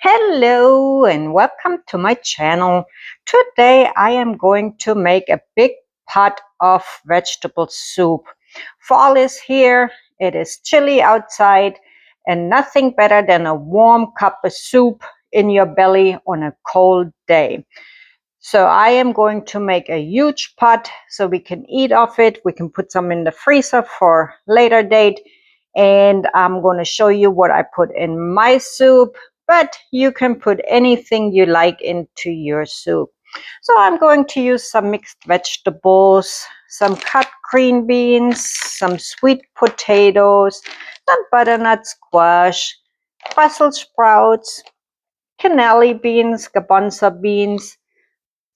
Hello and welcome to my channel. Today I am going to make a big pot of vegetable soup. Fall is here, it is chilly outside, and nothing better than a warm cup of soup in your belly on a cold day. So I am going to make a huge pot so we can eat off it. We can put some in the freezer for later date. And I'm going to show you what I put in my soup, but you can put anything you like into your soup. So I'm going to use some mixed vegetables, some cut green beans, some sweet potatoes, some butternut squash, Brussels sprouts, cannelli beans, garbanzo beans,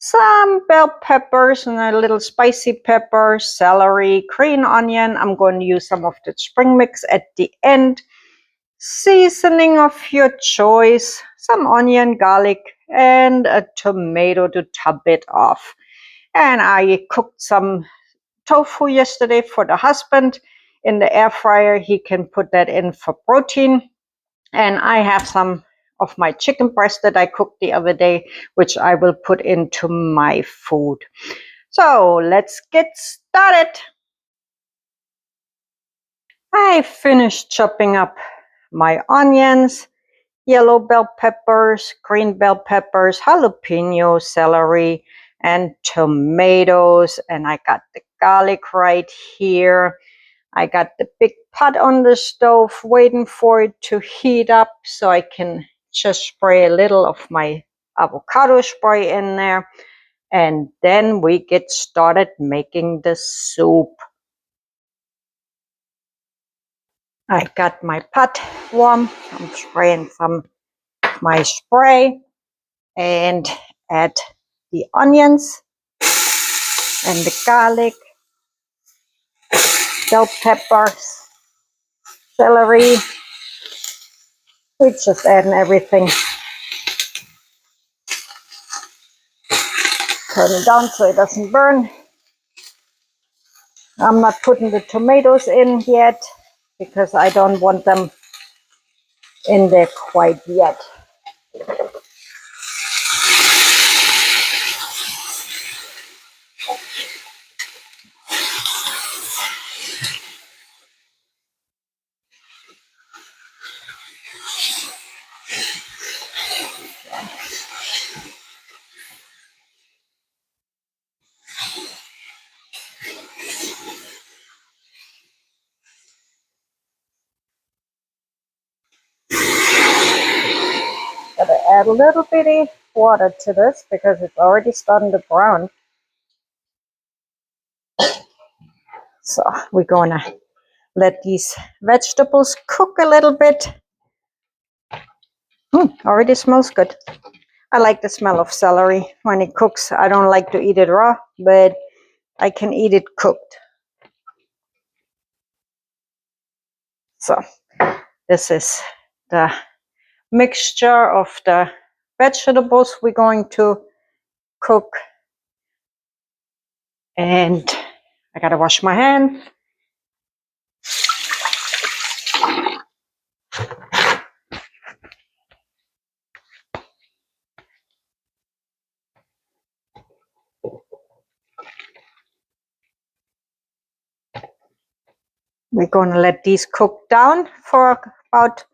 some bell peppers and a little spicy pepper, celery, green onion. I'm going to use some of the spring mix at the end. Seasoning of your choice, some onion, garlic, and a tomato to top it off. And I cooked some tofu yesterday for the husband in the air fryer. He can put that in for protein. And I have some of my chicken breast that I cooked the other day, which I will put into my food. So let's get started. I finished chopping up my onions, yellow bell peppers, green bell peppers, jalapeno, celery, and tomatoes. And I got the garlic right here. I got the big pot on the stove waiting for it to heat up so I can just spray a little of my avocado spray in there. And then we get started making the soup. I got my pot warm. I'm spraying some of my spray and add the onions and the garlic, bell peppers, celery. We're just adding everything. Turn it down so it doesn't burn. I'm not putting the tomatoes in yet because I don't want them in there quite yet. Gotta add a little bitty water to this because it's already starting to brown. So we're gonna let these vegetables cook a little bit. Already smells good. I like the smell of celery when it cooks. I don't like to eat it raw, but I can eat it cooked. So this is the mixture of the vegetables we're going to cook. And I gotta wash my hands. We're going to let these cook down for about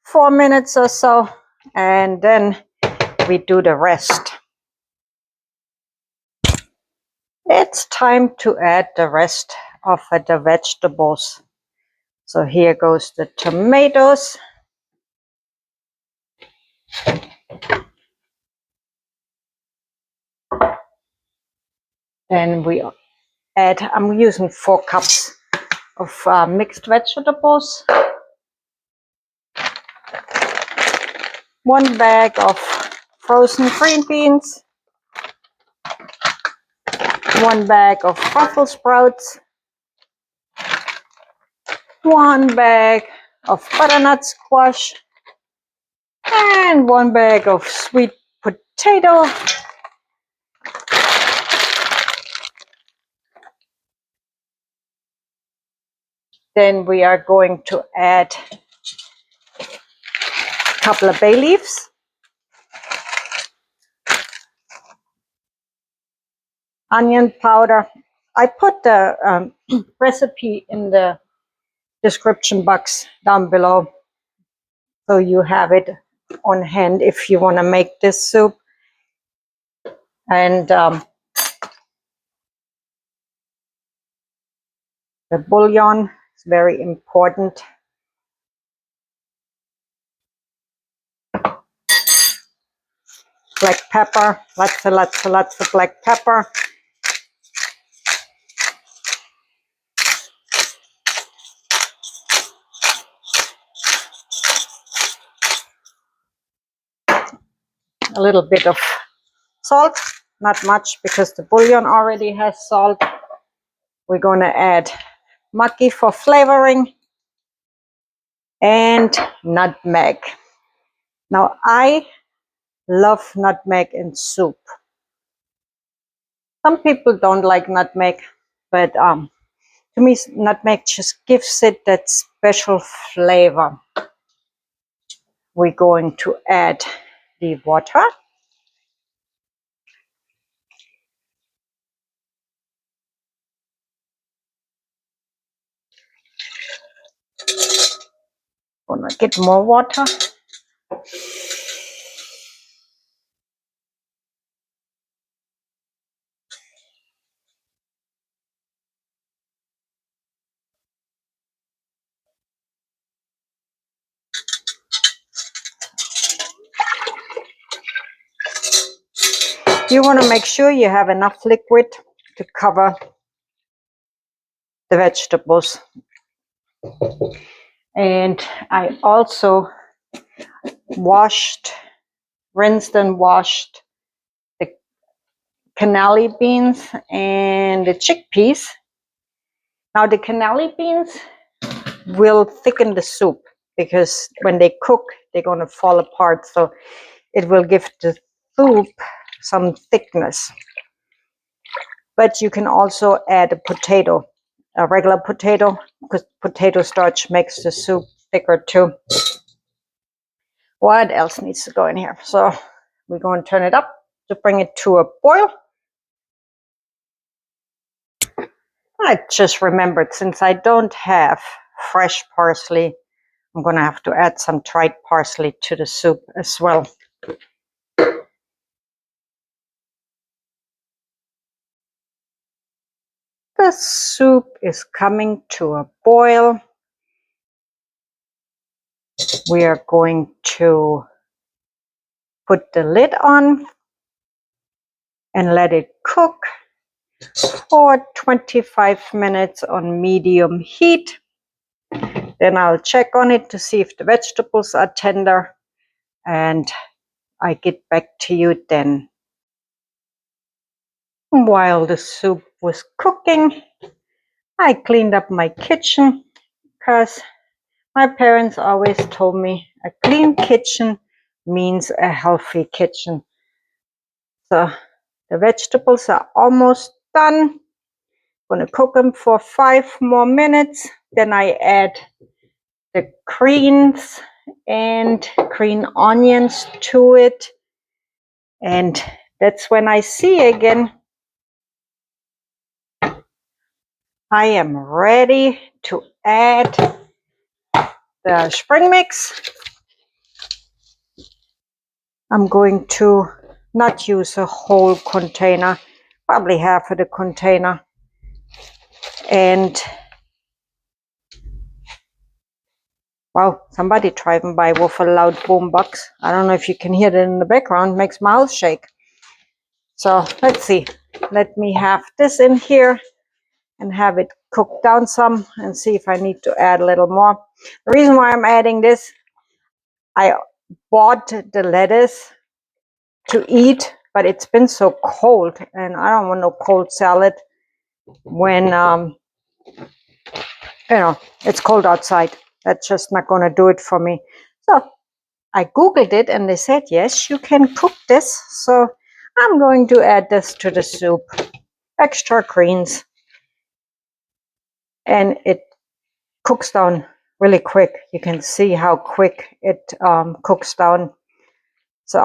4 minutes or so, and then we do the rest. It's time to add the rest of the vegetables. So here goes the tomatoes. Then we add, I'm using 4 cups of mixed vegetables. 1 bag of frozen green beans. 1 bag of Brussels sprouts. 1 bag of butternut squash. And 1 bag of sweet potato. Then we are going to add a couple of bay leaves. onion powder. I put the recipe in the description box down below, so you have it on hand if you want to make this soup. And the bouillon is very important. Black pepper, lots of black pepper. A little bit of salt, not much because the bouillon already has salt. We're going to add Maggie for flavoring and nutmeg. Now I love nutmeg in soup. Some people don't like nutmeg, but to me nutmeg just gives it that special flavor. We're going to add the water. Gonna get more water. You want to make sure you have enough liquid to cover the vegetables. And I also rinsed and washed the cannelli beans and the chickpeas. Now the cannelli beans will thicken the soup because when they cook, they're going to fall apart. So it will give the soup some thickness. But you can also add a potato, a regular potato, because potato starch makes the soup thicker too. What else needs to go in here? So we're going to turn it up to bring it to a boil. I just remembered, since I don't have fresh parsley, I'm going to have to add some dried parsley to the soup as well. The soup is coming to a boil. We are going to put the lid on and let it cook for 25 minutes on medium heat. Then I'll check on it to see if the vegetables are tender, and I get back to you then. While the soup was cooking, I cleaned up my kitchen because my parents always told me a clean kitchen means a healthy kitchen. So the vegetables are almost done. I'm going to cook them for 5 more minutes. Then I add the greens and green onions to it. And that's when I see again I am ready to add the spring mix. I'm going to not use a whole container, probably half of the container. And wow, somebody driving by with a loud boombox. I don't know if you can hear that in the background. Makes my mouth shake. So let's see. Let me have this in here and have it cooked down some and see if I need to add a little more. The reason why I'm adding this, I bought the lettuce to eat, but it's been so cold and I don't want no cold salad when it's cold outside. That's just not going to do it for me. So I googled it and they said yes, you can cook this. So I'm going to add this to the soup. Extra greens. And it cooks down really quick. You can see how quick it cooks down. So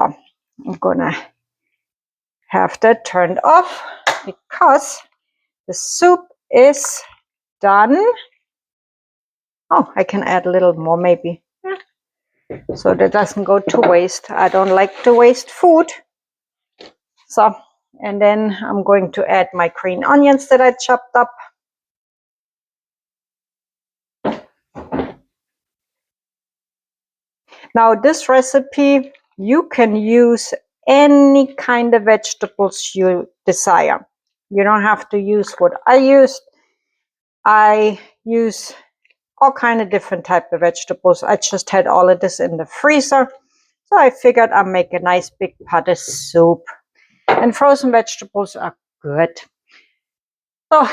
I'm gonna have that turned off. because the soup is done. Oh, I can add a little more maybe, so that doesn't go to waste. I don't like to waste food. So, and then I'm going to add my green onions that I chopped up. Now this recipe, you can use any kind of vegetables you desire. You don't have to use what I used. I use all kind of different type of vegetables. I just had all of this in the freezer. So I figured I'd make a nice big pot of soup. And frozen vegetables are good. So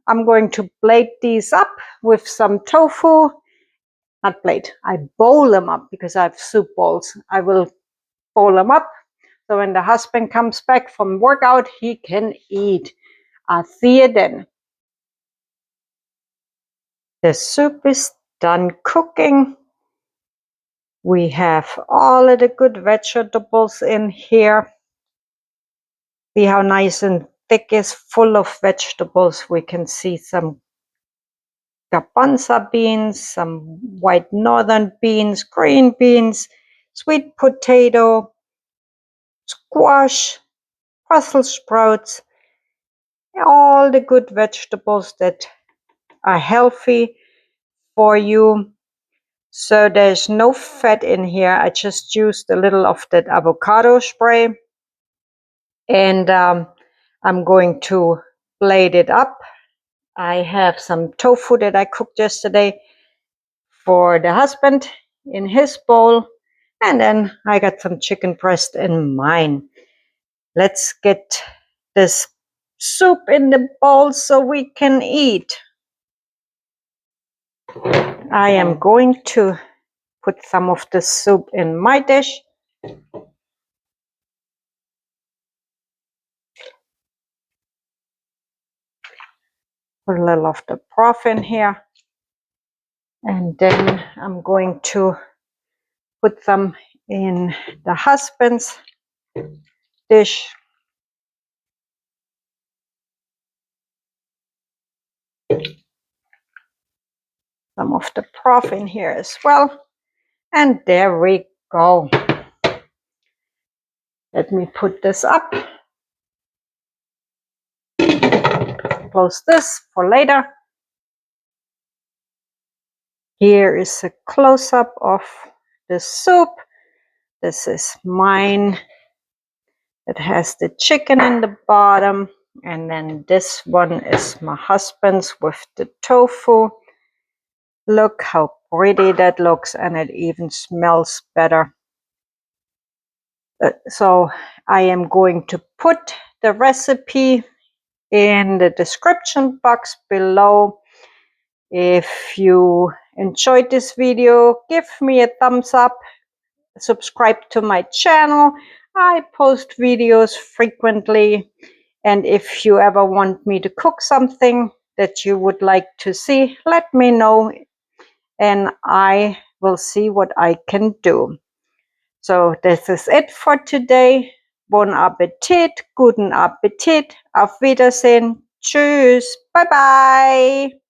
I'm going to blade these up with some tofu. Not blade, I bowl them up because I have soup bowls. I will bowl them up. So when the husband comes back from workout, he can eat. I'll see you then. The soup is done cooking. We have all of the good vegetables in here. See how nice and thick is, full of vegetables. We can see some garbanzo beans, some white northern beans, green beans, sweet potato, squash, Brussels sprouts, all the good vegetables that are healthy for you. So there's no fat in here. I just used a little of that avocado spray, and I'm going to blade it up. I have some tofu that I cooked yesterday for the husband in his bowl, and then I got some chicken breast in mine. Let's get this soup in the bowl so we can eat. I am going to put some of the soup in my dish. Put a little of the broth in here. And then I'm going to put some in the husband's dish. Some of the broth in here as well. And there we go. Let me put this up. Close this for later. Here is a close-up of the soup. This is mine. It has the chicken in the bottom. And then this one is my husband's with the tofu. Look how pretty that looks, and it even smells better. So I am going to put the recipe in the description box below. If you enjoyed this video, give me a thumbs up. Subscribe to my channel. I post videos frequently. And if you ever want me to cook something that you would like to see, let me know. And I will see what I can do. So this is it for today. Bon Appetit, guten Appetit, auf Wiedersehen, tschüss, bye bye.